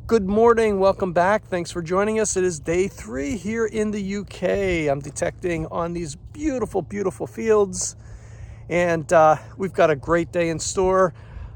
Good morning, welcome back. Thanks for joining us. It is day 3 here in the UK. I'm detecting on these beautiful, beautiful fields, and we've got a great day in store.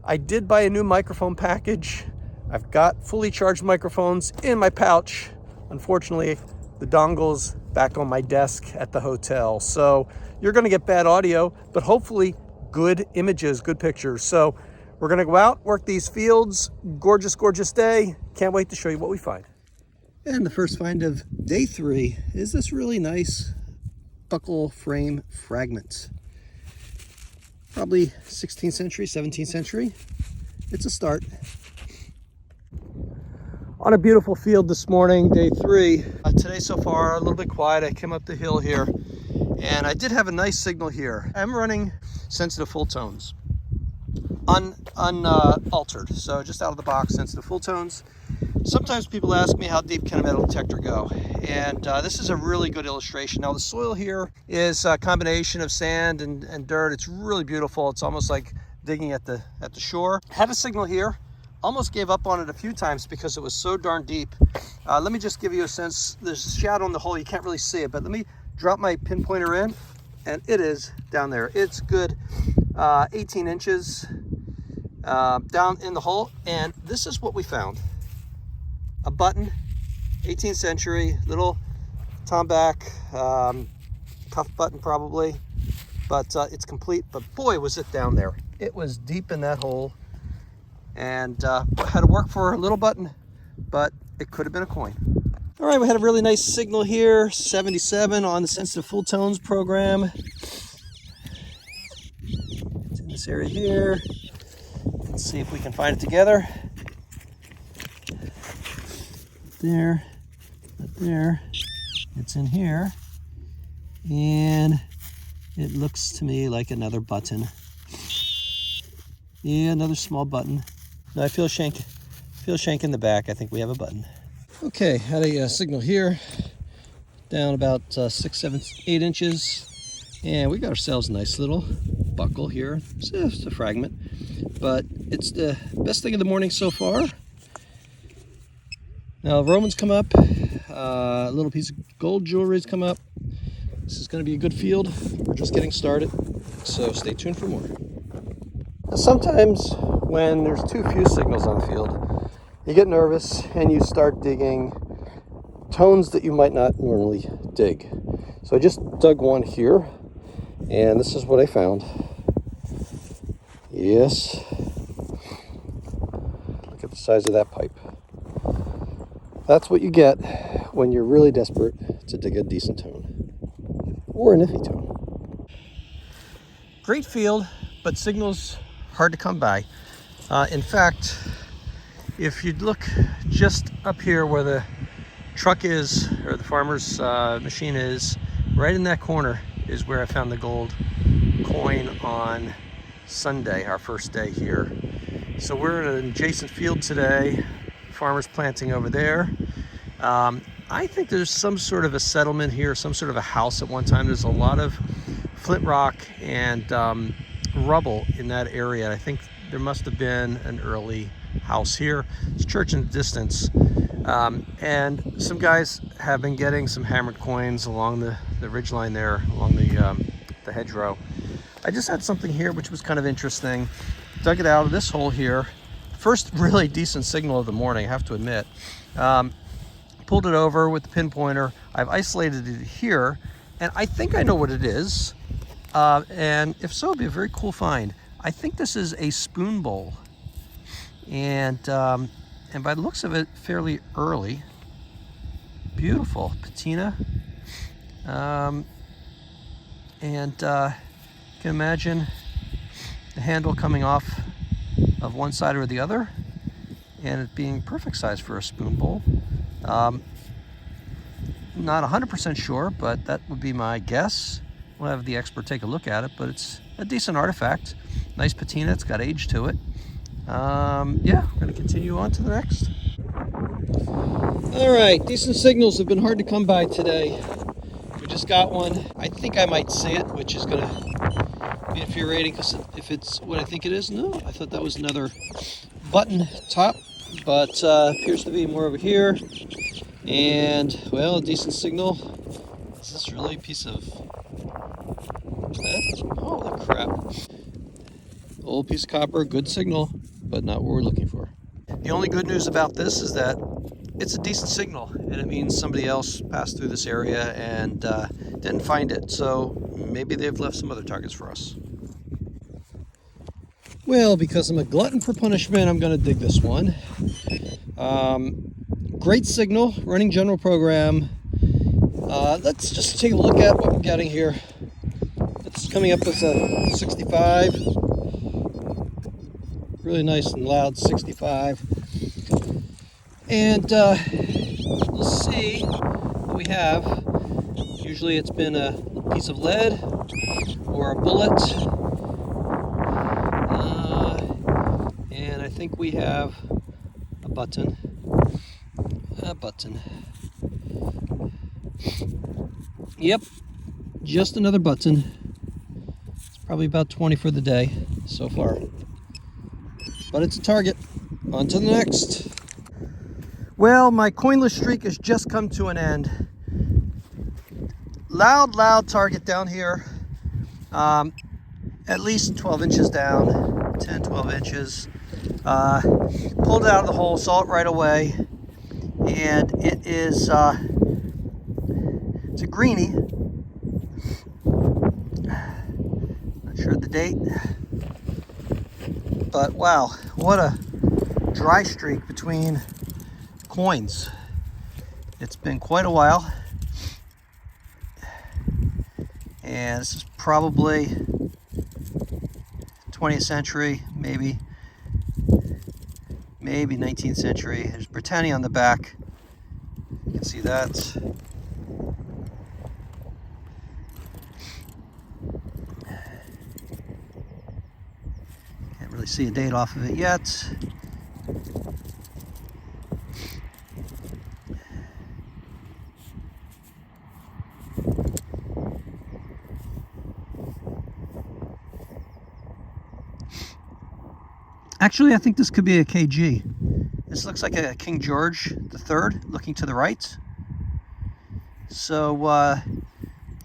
I did buy a new microphone package. I've got fully charged microphones in my pouch. Unfortunately, the dongle's back on my desk at the hotel. So you're gonna get bad audio, but hopefully good images, good pictures. So we're gonna go out, work these fields. Gorgeous, gorgeous day. Can't wait to show you what we find. And the first find of day 3 is this really nice buckle frame fragment. Probably 16th century, 17th century. It's a start. On a beautiful field this morning, day 3. Today so far, a little bit quiet. I came up the hill here and I did have a nice signal here. I'm running sensitive full tones. Unaltered, so just out of the box, sensitive full tones. Sometimes people ask me how deep can a metal detector go, and this is a really good illustration. Now the soil here is a combination of sand and dirt. It's really beautiful. It's almost like digging at the shore. Had a signal here, almost gave up on it a few times because it was so darn deep. Let me just give you a sense. There's a shadow in the hole, you can't really see it, but let me drop my pinpointer in, and it is down there. It's good 18 inches down in the hole, and this is what we found. A button, 18th century, little tomback, cuff button probably, but it's complete. But boy, was it down there. It was deep in that hole, and had to work for a little button, but it could have been a coin. All right, we had a really nice signal here, 77 on the sensitive full tones program. It's in this area here. Let's see if we can find it together. There, up there, it's in here, and it looks to me like another button. Yeah, another small button. No, I feel shank in the back. I think we have a button. Okay, had a signal here, down about 6, 7, 8 inches, and we got ourselves a nice little buckle here. It's just a fragment, but it's the best thing of the morning so far. Now Romans come up, a little piece of gold jewelry's come up. This is going to be a good field. We're just getting started, so stay tuned for more. Now, sometimes when there's too few signals on the field, you get nervous and you start digging tones that you might not normally dig. So I just dug one here, and this is what I found. Yes, look at the size of that pipe. That's what you get when you're really desperate to dig a decent tone, or an iffy tone. Great field, but signals hard to come by. In fact, if you look just up here where the truck is, or the farmer's machine is, right in that corner is where I found the gold coin on Sunday, our first day here. So we're in an adjacent field today. Farmers planting over there. I think there's some sort of a settlement here, some sort of a house at one time. There's a lot of flint rock and rubble in that area. I think there must have been an early house here. It's a church in the distance. And some guys have been getting some hammered coins along the ridgeline there, along the hedgerow. I just had something here which was kind of interesting. Dug it out of this hole here. First really decent signal of the morning, I have to admit. Pulled it over with the pinpointer. I've isolated it here, and I think I know what it is. And if so, it'd be a very cool find. I think this is a spoon bowl, and by the looks of it, fairly early. Beautiful patina, and you can imagine the handle coming off of one side or the other, and it being perfect size for a spoon bowl. Not 100% sure, but that would be my guess. We'll have the expert take a look at it, but it's a decent artifact. Nice patina, it's got age to it. Yeah, we're gonna continue on to the next. All right, decent signals have been hard to come by today. We just got one. I think I might see it, which is gonna be infuriating because if it's what I think it is, no, I thought that was another button top but appears to be more over here. And, well, a decent signal. Is this really a piece of... Holy crap. Old piece of copper, good signal, but not what we're looking for. The only good news about this is that it's a decent signal, and it means somebody else passed through this area and didn't find it. So maybe they've left some other targets for us. Well, because I'm a glutton for punishment, I'm going to dig this one. Great signal, running general program. Let's just take a look at what we're getting here. It's coming up as a 65. Really nice and loud 65. And we'll see what we have. Usually it's been a piece of lead or a bullet. And I think we have a button. Yep, just another button. It's probably about 20 for the day so far. But it's a target. On to the next. Well, my coinless streak has just come to an end. Loud target down here. At least 12 inches down, 10, 12 inches. Pulled it out of the hole, saw it right away. And it is, it's a greenie. Not sure of the date. But wow, what a dry streak between coins. It's been quite a while. And this is probably 20th century, maybe 19th century. There's Britannia on the back. You can see that. Can't really see a date off of it yet. Actually, I think this could be a KG. This looks like a King George III looking to the right. So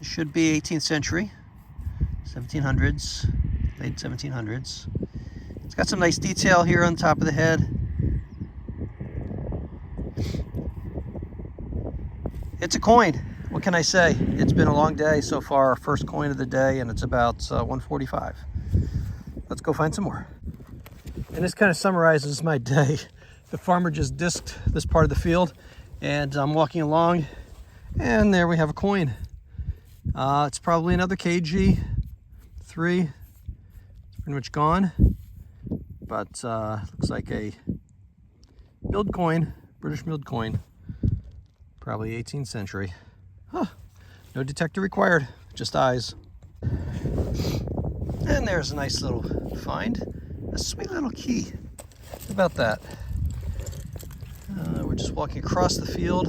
it should be 18th century, 1700s, late 1700s. It's got some nice detail here on top of the head. It's a coin. What can I say? It's been a long day so far. Our first coin of the day, and it's about 145. Let's go find some more. And this kind of summarizes my day. The farmer just disked this part of the field, and I'm walking along, and there we have a coin. It's probably another KG 3. It's pretty much gone, but looks like a milled coin, British milled coin, probably 18th century. Huh. No detector required, just eyes. And there's a nice little find. A sweet little key. How about that? We're just walking across the field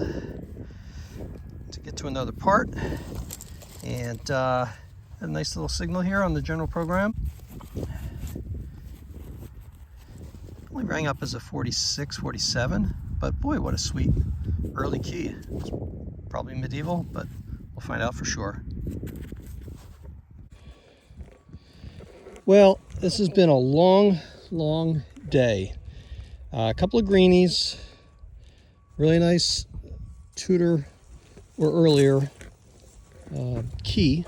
to get to another part. And a nice little signal here on the general program. Only rang up as a 46, 47, but boy, what a sweet early key. It's probably medieval, but we'll find out for sure. Well, this has been a long day. A couple of greenies, really nice Tudor or earlier key,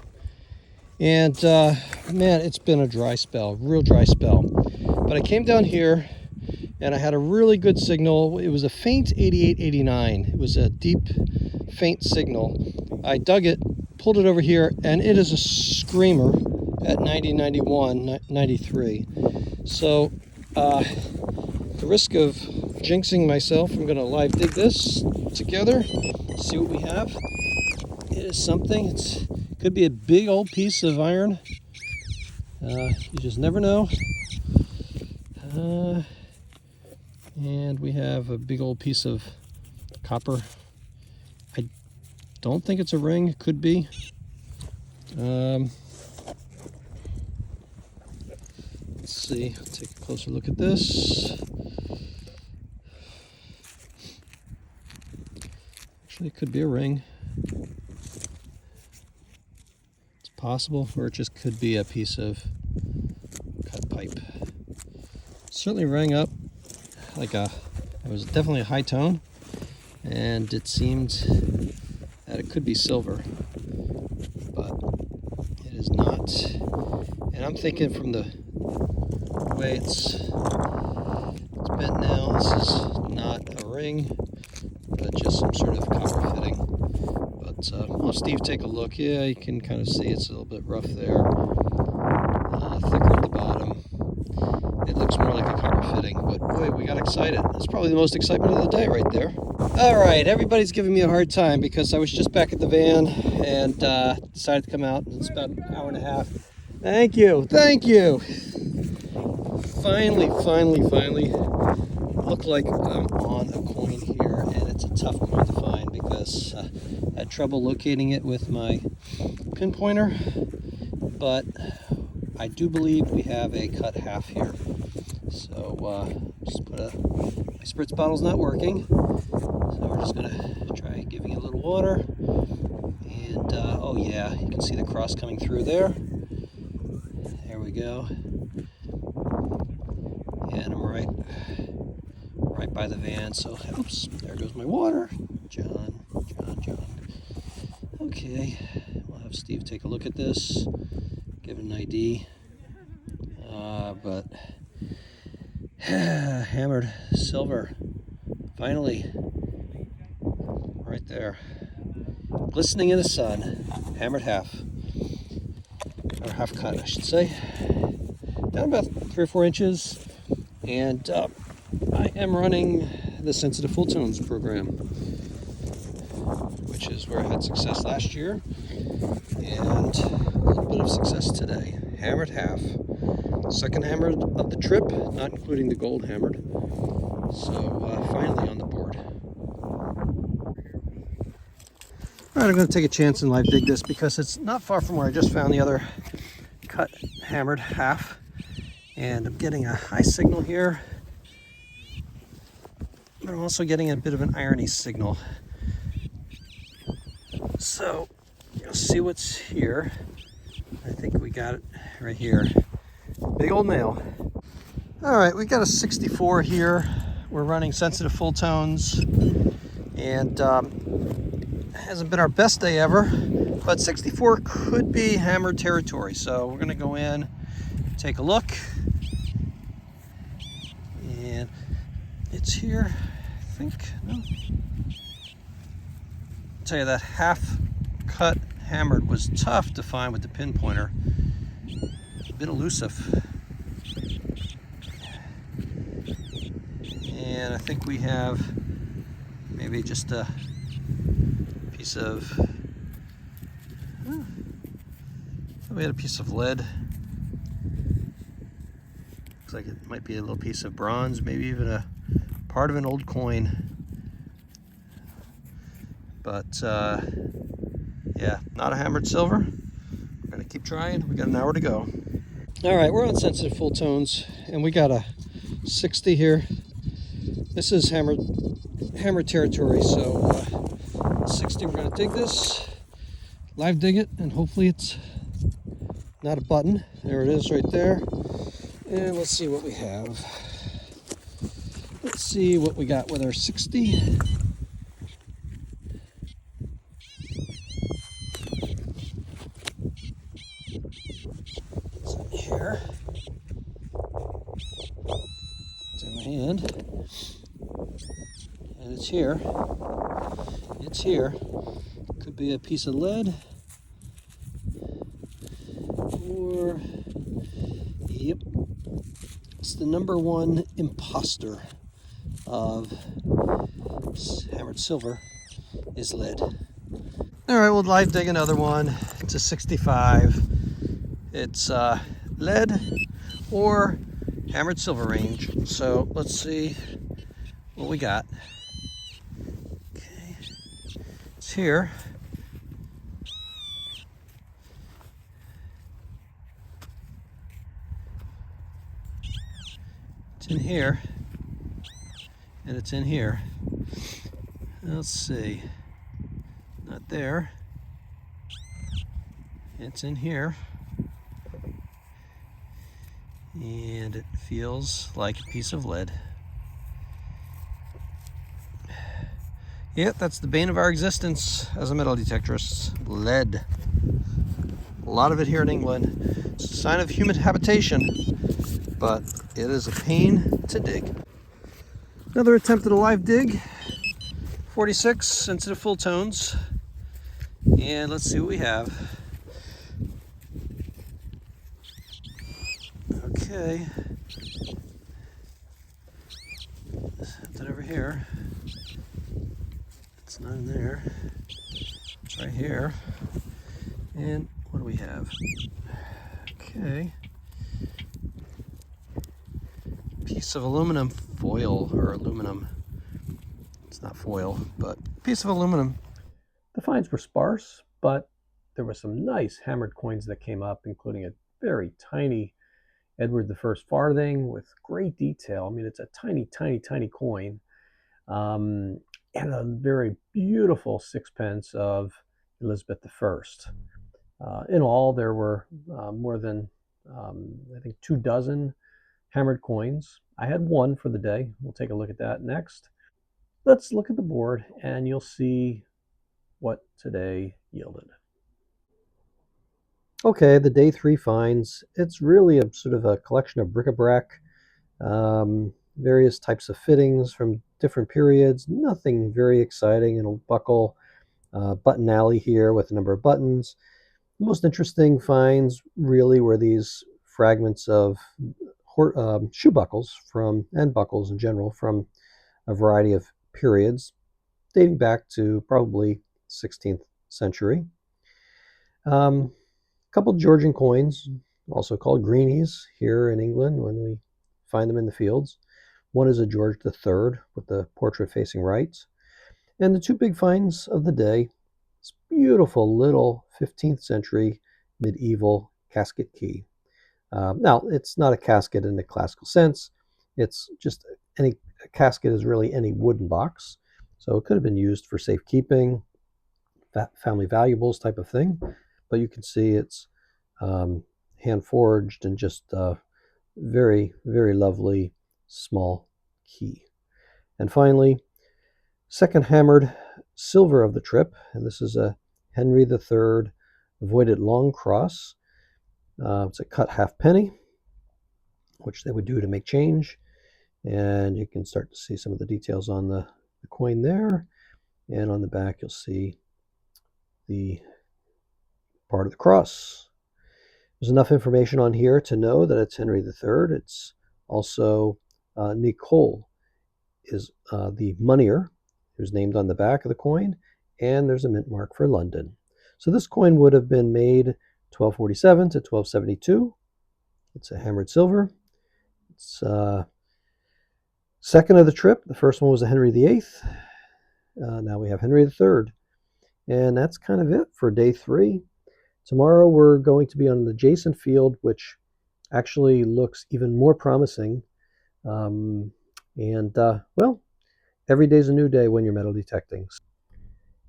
and man, it's been a dry spell, real dry spell. But I came down here and I had a really good signal. It was a faint 8889. It was a deep, faint signal. I dug it, pulled it over here, and it is a screamer at 90, 91, 93. So, the risk of jinxing myself, I'm going to live dig this together, see what we have. It is something. It could be a big old piece of iron. You just never know. And we have a big old piece of copper. I don't think it's a ring. It could be. Let's see. Take a closer look at this. It could be a ring. It's possible, or it just could be a piece of cut pipe. Certainly rang up like it was definitely a high tone, and it seemed that it could be silver, but it is not. And I'm thinking from the way it's bent now, this is not a ring, but just some sort of copper fitting. But well, Steve, take a look. Yeah, you can kind of see it's a little bit rough there, thicker at the bottom. It looks more like a copper fitting, but boy, we got excited. That's probably the most excitement of the day right there. All right, everybody's giving me a hard time because I was just back at the van and decided to come out. It's about an hour and a half. Thank you, thank you. Finally. Look like I'm on a coin here, and it's a tough coin to find because I had trouble locating it with my pinpointer, but I do believe we have a cut half here. So just put my spritz bottle's not working, so we're just gonna try giving it a little water, and oh yeah, you can see the cross coming through there. There we go. And I'm right by the van, so oops, there goes my water. John. Okay, we'll have Steve take a look at this, give it an ID. But hammered silver, finally, right there, glistening in the sun. Hammered half, or half cut, I should say. Down about 3 or 4 inches, and I am running the sensitive full tones program, which is where I had success last year, and a little bit of success today. Hammered half, second hammered of the trip, not including the gold hammered. So finally on the board. All right, I'm going to take a chance and live dig this because it's not far from where I just found the other cut hammered half, and I'm getting a high signal here, but I'm also getting a bit of an irony signal. So you'll see what's here. I think we got it right here. Big old nail. All right, we got a 64 here. We're running sensitive full tones, and it hasn't been our best day ever, but 64 could be hammered territory. So we're gonna go in, take a look, and it's here, I think. No. I'll tell you, that half cut hammered was tough to find with the pinpointer. A bit elusive. And I think we have maybe just a piece of, we had a piece of lead. Looks like it might be a little piece of bronze, maybe even a part of an old coin. But yeah, not a hammered silver. We're gonna keep trying. We got an hour to go. All right, we're on sensitive full tones, and we got a 60 here. This is hammered territory, so 60. We're gonna dig this, live dig it, and hopefully it's not a button. There it is, right there. And let's see what we have. Let's see what we got with our 60. It's in here. It's in my hand. And it's here. It's here. Could be a piece of lead. Or, yep. It's the #1 imposter of hammered silver is lead. All right, we'll live dig another one. It's a 65. It's lead or hammered silver range. So let's see what we got. Okay, it's here. It's in here, and it's in here. Let's see. not there. It's in here. And it feels like a piece of lead. Yep, that's the bane of our existence as a metal detectorist. Lead. A lot of it here in England. It's a sign of human habitation, but it is a pain to dig. Another attempt at a live dig. 46 sensitive full tones. And let's see what we have. Okay. Something over here. It's not in there. It's right here. And what do we have? Okay. Piece of aluminum foil, or aluminum. It's not foil, but piece of aluminum. The finds were sparse, but there were some nice hammered coins that came up, including a very tiny Edward I farthing with great detail. I mean, it's a tiny, tiny, tiny coin. And a very beautiful sixpence of Elizabeth I. In all, there were more than, I think, 24 hammered coins. I had one for the day. We'll take a look at that next. Let's look at the board and you'll see what today yielded. Okay, the day 3 finds. It's really a sort of a collection of bric-a-brac, various types of fittings from different periods. Nothing very exciting. A buckle, button alley here with a number of buttons. The most interesting finds really were these fragments of shoe buckles and buckles in general from a variety of periods dating back to probably 16th century. A couple Georgian coins, also called greenies here in England when we find them in the fields. One is a George III with the portrait facing right. And the two big finds of the day, this beautiful little 15th century medieval casket key. Now, it's not a casket in the classical sense. It's just a casket is really any wooden box. So it could have been used for safekeeping, family valuables type of thing. But you can see it's hand forged and just very, very lovely small key. And finally, second hammered silver of the trip. And this is a Henry III voided long cross. It's a cut halfpenny, which they would do to make change. And you can start to see some of the details on the coin there. And on the back, you'll see the part of the cross. There's enough information on here to know that it's Henry III. It's also Nicole is the moneyer, who's named on the back of the coin, and there's a mint mark for London. So this coin would have been made 1247 to 1272. It's a hammered silver. It's second of the trip. The first one was a Henry VIII. Now we have Henry III. And that's kind of it for day 3. Tomorrow we're going to be on an adjacent field, which actually looks even more promising. Well, every day's a new day when you're metal detecting.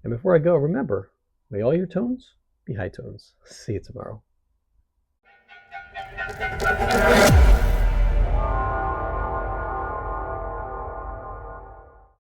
And before I go, remember, may all your tones be high tones. See you tomorrow.